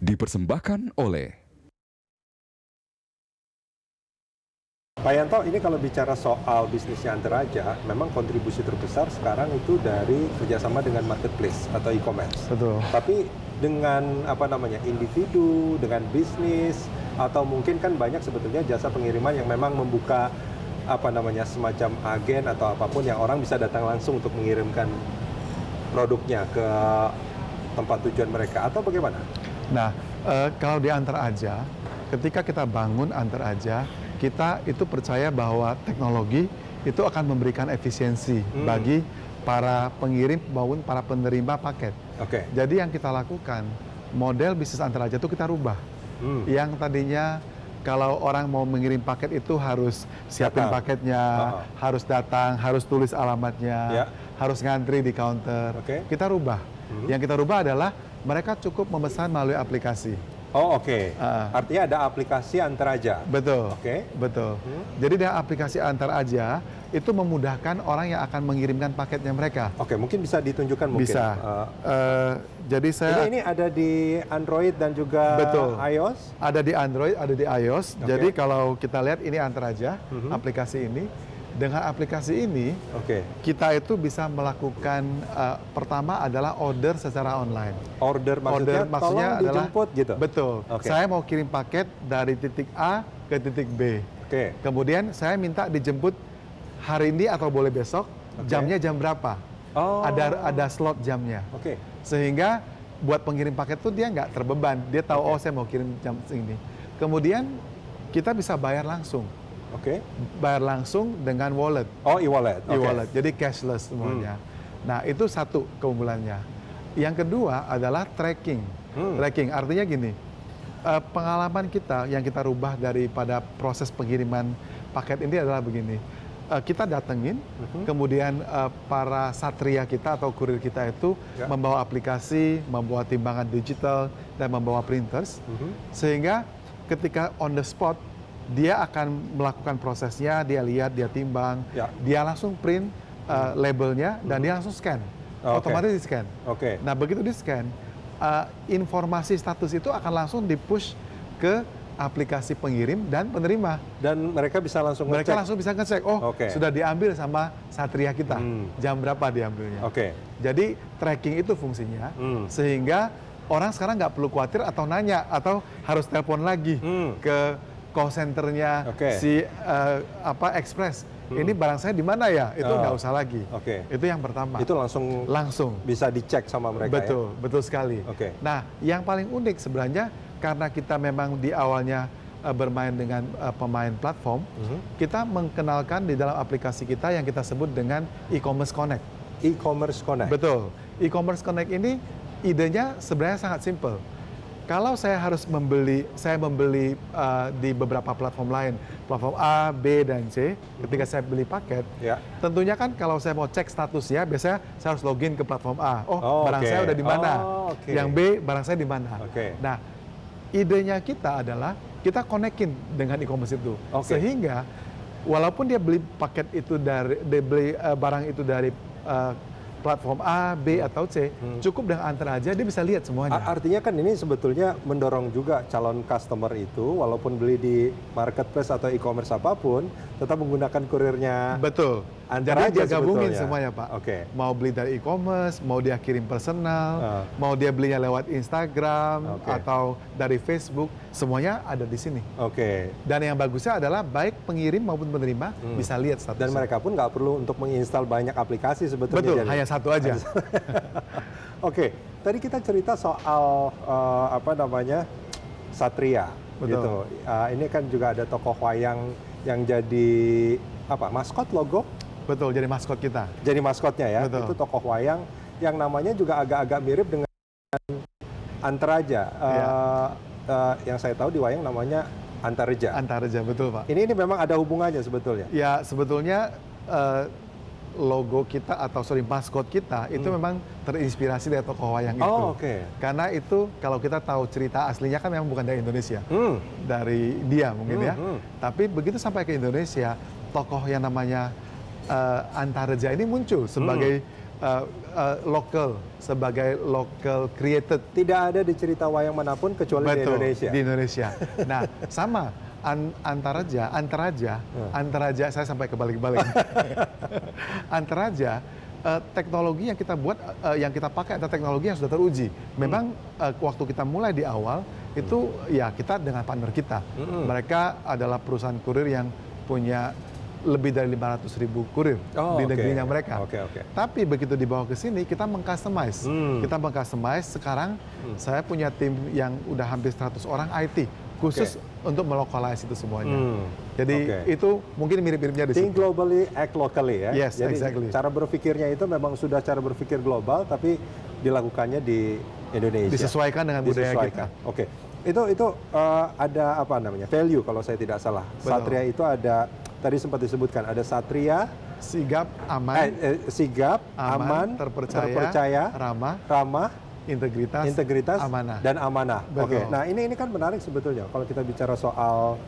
dipersembahkan oleh Pak Yanto, ini kalau bicara soal bisnisnya Antaraja, memang kontribusi terbesar sekarang itu dari kerjasama dengan marketplace atau e-commerce. Betul. Tapi dengan individu, dengan bisnis, atau mungkin kan banyak sebetulnya jasa pengiriman yang memang membuka semacam agen atau apapun yang orang bisa datang langsung untuk mengirimkan produknya ke tempat tujuan mereka, atau bagaimana? Nah, kalau di Antaraja, ketika kita bangun Antaraja, kita itu percaya bahwa teknologi itu akan memberikan efisiensi bagi para pengirim maupun para penerima paket. Oke. Jadi yang kita lakukan, model bisnis Antaraja itu kita rubah. Yang tadinya kalau orang mau mengirim paket itu harus siapin paketnya, harus datang, harus tulis alamatnya, harus ngantri di counter. Kita rubah. Yang kita rubah adalah mereka cukup memesan melalui aplikasi. Oh, oke. Artinya ada aplikasi Antaraja. Betul. Oke. Betul. Jadi dengan aplikasi Antaraja itu memudahkan orang yang akan mengirimkan paketnya mereka. Oke, mungkin bisa ditunjukkan mungkin. Bisa. Jadi saya ini ada di Android dan juga iOS? Ada di Android, ada di iOS. Jadi kalau kita lihat ini Antaraja, aplikasi ini. Dengan aplikasi ini, kita itu bisa melakukan pertama adalah order secara online. Order maksudnya tolong dijemput adalah, gitu? Betul. Saya mau kirim paket dari titik A ke titik B. Kemudian saya minta dijemput hari ini atau boleh besok, jamnya jam berapa? Ada slot jamnya. Sehingga buat pengirim paket itu dia nggak terbeban. Dia tahu, oh saya mau kirim jam segini. Kemudian kita bisa bayar langsung. Bayar langsung dengan wallet. Oh, e-wallet. E-wallet. Jadi cashless semuanya. Nah, itu satu keunggulannya. Yang kedua adalah tracking. Tracking artinya gini, pengalaman kita yang kita rubah daripada proses pengiriman paket ini adalah begini. Kita datengin, kemudian para satria kita atau kurir kita itu membawa aplikasi, membawa timbangan digital, dan membawa printers. Sehingga ketika on the spot, dia akan melakukan prosesnya, dia lihat, dia timbang, dia langsung print labelnya, dan dia langsung scan. Otomatis di-scan. Nah, begitu di-scan, informasi status itu akan langsung di-push ke aplikasi pengirim dan penerima. Dan mereka bisa langsung ngecek? Mereka langsung bisa ngecek, sudah diambil sama satria kita, jam berapa diambilnya. Jadi, tracking itu fungsinya, sehingga orang sekarang nggak perlu khawatir atau nanya, atau harus telepon lagi ke call centernya si Express. Ini barang saya di mana ya? Itu nggak usah lagi. Itu yang pertama. Itu langsung bisa dicek sama mereka. Betul sekali. Nah, yang paling unik sebenarnya karena kita memang di awalnya bermain dengan pemain platform, kita mengenalkan di dalam aplikasi kita yang kita sebut dengan e-commerce connect. E-commerce connect. Betul. E-commerce connect ini idenya sebenarnya sangat simple. Kalau saya harus membeli di beberapa platform lain, platform A, B, dan C, ketika saya beli paket, tentunya kan kalau saya mau cek statusnya, biasanya saya harus login ke platform A. Barang saya udah di mana? Yang B, barang saya di mana? Nah, idenya kita adalah kita konekin dengan e-commerce itu, sehingga walaupun dia beli paket itu barang itu dari platform A, B, atau C, cukup dengan Antaraja dia bisa lihat semuanya. Artinya kan ini sebetulnya mendorong juga calon customer itu, walaupun beli di marketplace atau e-commerce apapun, tetap menggunakan kurirnya. Betul. Antaraja jadi dia gabungin sebetulnya semuanya, Pak. Mau beli dari e-commerce, mau dia kirim personal, mau dia belinya lewat Instagram, atau dari Facebook, semuanya ada di sini. Dan yang bagusnya adalah baik pengirim maupun penerima bisa lihat statusnya. Dan mereka pun nggak perlu untuk menginstal banyak aplikasi sebetulnya. Betul, hanya satu aja. Tadi kita cerita soal Satria. Gitu. Ini kan juga ada tokoh wayang yang jadi maskot logo? Betul, jadi maskot kita. Jadi maskotnya ya. Betul. Itu tokoh wayang yang namanya juga agak-agak mirip dengan Antaraja. Yang saya tahu di wayang namanya Antareja. Antareja, betul Pak. Ini memang ada hubungannya sebetulnya? Ya, sebetulnya logo kita maskot kita itu memang terinspirasi dari tokoh wayang itu. Karena itu kalau kita tahu cerita aslinya kan memang bukan dari Indonesia, dari India mungkin ya. Tapi begitu sampai ke Indonesia, tokoh yang namanya Antareja ini muncul sebagai local, sebagai local created. Tidak ada di cerita wayang manapun kecuali di Betul, Indonesia. di Indonesia. Nah, sama Antaraja, saya sampai kebalik-balik. Antaraja, teknologi yang kita buat, yang kita pakai adalah teknologi yang sudah teruji. Memang waktu kita mulai di awal itu ya kita dengan partner kita. Mereka adalah perusahaan kurir yang punya lebih dari 500.000 kurir di negerinya mereka. Tapi begitu dibawa ke sini kita mengcustomize. Kita mengcustomize. Sekarang saya punya tim yang udah hampir 100 orang IT khusus untuk melokalize itu semuanya. Jadi itu mungkin mirip-miripnya di Think situ. globally, act locally ya. Yes, jadi exactly. cara berpikirnya itu memang sudah cara berpikir global, tapi dilakukannya di Indonesia. Disesuaikan dengan budaya kita. Oke. Itu ada apa namanya? Value kalau saya tidak salah. Betul. Satria itu ada tadi sempat disebutkan ada Satria, sigap, aman, sigap, aman, terpercaya, ramah, integritas, amanah. dan amanah. Betul. Oke. Nah, ini kan menarik sebetulnya kalau kita bicara soal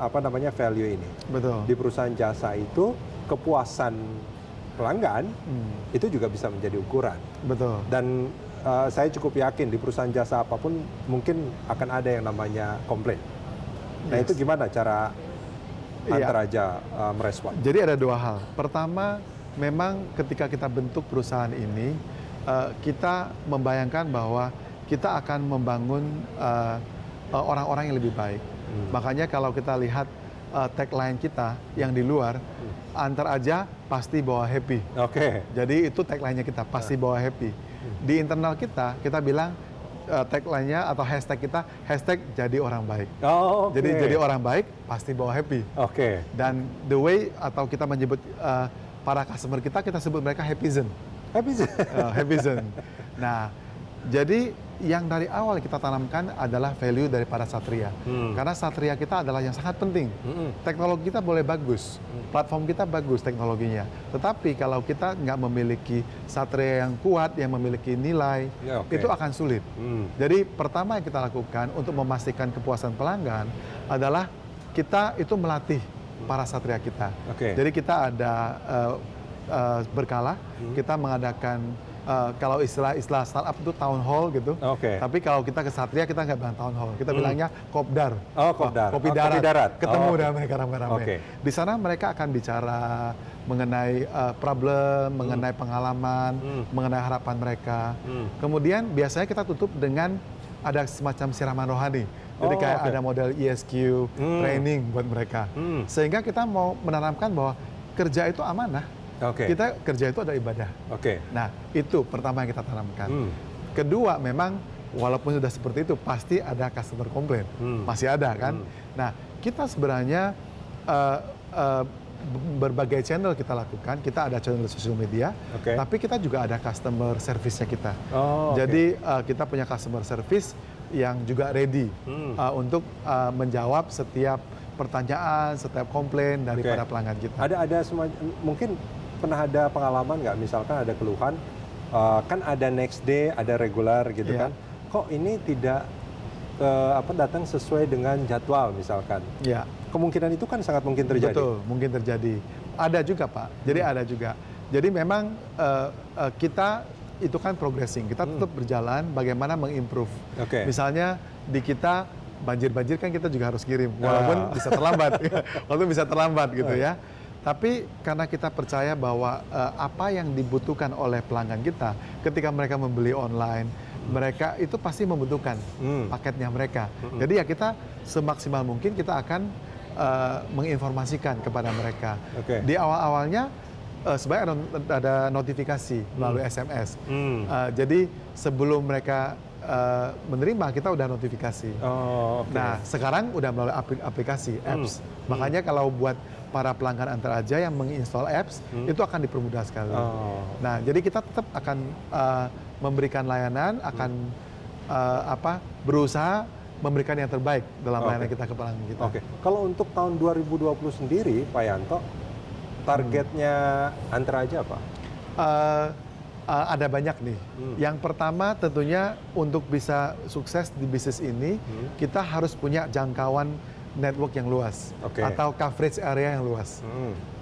apa namanya value ini. Betul. Di perusahaan jasa itu kepuasan pelanggan itu juga bisa menjadi ukuran. Betul. Dan saya cukup yakin di perusahaan jasa apapun mungkin akan ada yang namanya komplain. Nah, itu gimana cara Antaraja merespon? Jadi ada dua hal. Pertama, memang ketika kita bentuk perusahaan ini, kita membayangkan bahwa kita akan membangun orang-orang yang lebih baik. Makanya kalau kita lihat tagline kita yang di luar, Antaraja pasti bawa happy. Jadi itu tagline-nya kita, pasti bawa happy. Di internal kita bilang tagline-nya atau hashtag kita, hashtag jadi orang baik. Jadi jadi orang baik pasti bawa happy. Dan the way atau kita menyebut para customer kita sebut mereka happy zen. Happy zen. Nah, jadi yang dari awal kita tanamkan adalah value daripada Satria. Karena Satria kita adalah yang sangat penting. Teknologi kita boleh bagus, platform kita bagus teknologinya. Tetapi kalau kita nggak memiliki Satria yang kuat, yang memiliki nilai, itu akan sulit. Jadi pertama yang kita lakukan untuk memastikan kepuasan pelanggan adalah kita itu melatih para Satria kita. Jadi kita ada berkala, kita mengadakan kalau istilah startup itu town hall gitu. Tapi kalau kita ke Satria kita nggak bilang town hall, kita bilangnya kopdar. Kopi darat. Ketemu dengan mereka rame-rame. Di sana mereka akan bicara mengenai problem, mengenai pengalaman, mengenai harapan mereka. Kemudian biasanya kita tutup dengan ada semacam siraman rohani. Jadi kayak ada model ESQ training buat mereka. Sehingga kita mau menanamkan bahwa kerja itu amanah. Kita kerja itu ada ibadah. Nah, itu pertama yang kita tanamkan. Kedua, memang walaupun sudah seperti itu, pasti ada customer complaint. Masih ada kan? Nah, kita sebenarnya berbagai channel kita lakukan. Kita ada channel sosial media, tapi kita juga ada customer service-nya kita. Jadi kita punya customer service yang juga ready untuk menjawab setiap pertanyaan, setiap komplain daripada pelanggan kita. Ada mungkin pernah ada pengalaman nggak, misalkan ada keluhan, kan ada next day, ada regular gitu kan, kok ini tidak datang sesuai dengan jadwal misalkan. Kemungkinan itu kan sangat mungkin terjadi. Betul, mungkin terjadi. Ada juga Pak, jadi ada juga. Jadi memang kita itu kan progressing, kita tetap berjalan bagaimana mengimprove. Misalnya di kita banjir kan kita juga harus kirim, walaupun bisa terlambat, gitu ya. Tapi karena kita percaya bahwa apa yang dibutuhkan oleh pelanggan kita ketika mereka membeli online, mereka itu pasti membutuhkan paketnya mereka. Jadi ya kita semaksimal mungkin kita akan menginformasikan kepada mereka. Di awal-awalnya sebenarnya ada notifikasi melalui SMS. Jadi sebelum mereka menerima, kita udah notifikasi. Nah, sekarang udah melalui aplikasi, apps. Makanya kalau buat para pelanggan Antaraja yang menginstal apps, itu akan dipermudah sekali. Nah, jadi kita tetap akan memberikan layanan, akan berusaha memberikan yang terbaik dalam layanan kita ke pelanggan kita. Kalau untuk tahun 2020 sendiri, Pak Yanto, targetnya Antaraja apa? Ada banyak nih. Yang pertama tentunya untuk bisa sukses di bisnis ini, kita harus punya jangkauan network yang luas atau coverage area yang luas,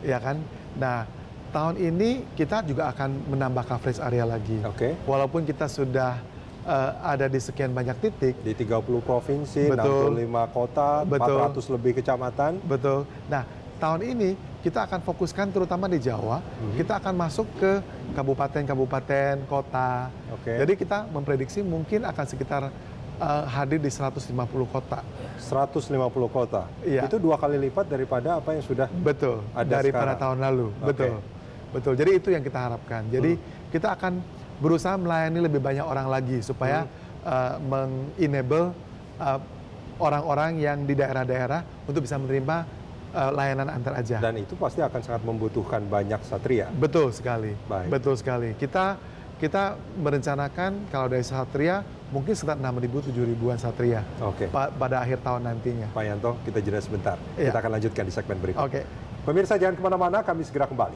ya kan? Nah, tahun ini kita juga akan menambah coverage area lagi. Oke. Walaupun kita sudah ada di sekian banyak titik. Di 30 provinsi, Betul. 65 kota, Betul. 400 lebih kecamatan. Betul. Nah, tahun ini kita akan fokuskan terutama di Jawa. Kita akan masuk ke kabupaten-kabupaten, kota. Oke. Jadi kita memprediksi mungkin akan sekitar hadir di 150 kota. 150 kota. Iya. Itu 2 kali lipat daripada apa yang sudah Betul. Ada Dari pada sekarang. tahun lalu. Oke. Betul. Betul. Jadi itu yang kita harapkan. Jadi kita akan berusaha melayani lebih banyak orang lagi supaya mengenable orang-orang yang di daerah-daerah untuk bisa menerima layanan antar aja. dan itu pasti akan sangat membutuhkan banyak satria. Betul sekali. Baik. Betul sekali. Kita merencanakan kalau dari satria mungkin sekitar 6.000 7.000-an satria Oke. pada akhir tahun nantinya. Pak Yanto, kita jeda sebentar. Iya. Kita akan lanjutkan di segmen berikut. Oke. Pemirsa jangan kemana-mana, kami segera kembali.